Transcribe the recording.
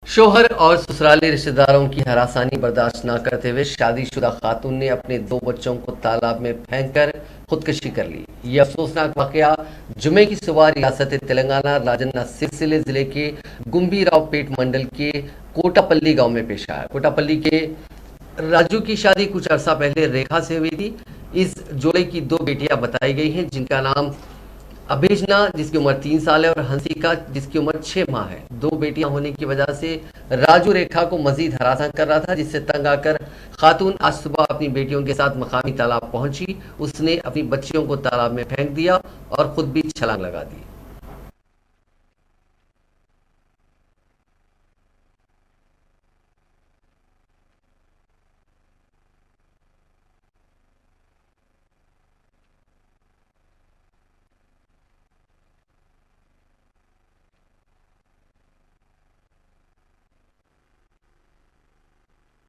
शौहर और ससुराली रिश्तेदारों की हरासानी बर्दाश्त न करते हुए शादीशुदा खातून ने अपने 2 बच्चों को तालाब में फेंककर खुदकुशी कर ली। यह अफसोसनाक वाकया जुमे की सुबह रियासत तेलंगाना राजन्ना सिलसिले जिले के गुंबीरावपेट मंडल के कोटापल्ली गांव में पेश आया। कोटापल्ली के राजू की शादी कुछ अरसा पहले रेखा से हुई थी। इस जोड़े की 2 बेटियां बताई गई हैं, जिनका नाम अभिजना जिसकी उम्र 3 साल है और हंसिका जिसकी उम्र 6 माह है। 2 बेटियां होने की वजह से राजू रेखा को मजीद हरासा कर रहा था, जिससे तंग आकर खातून आज सुबह अपनी बेटियों के साथ मकामी तालाब पहुंची। उसने अपनी बच्चियों को तालाब में फेंक दिया और खुद भी छलांग लगा दी।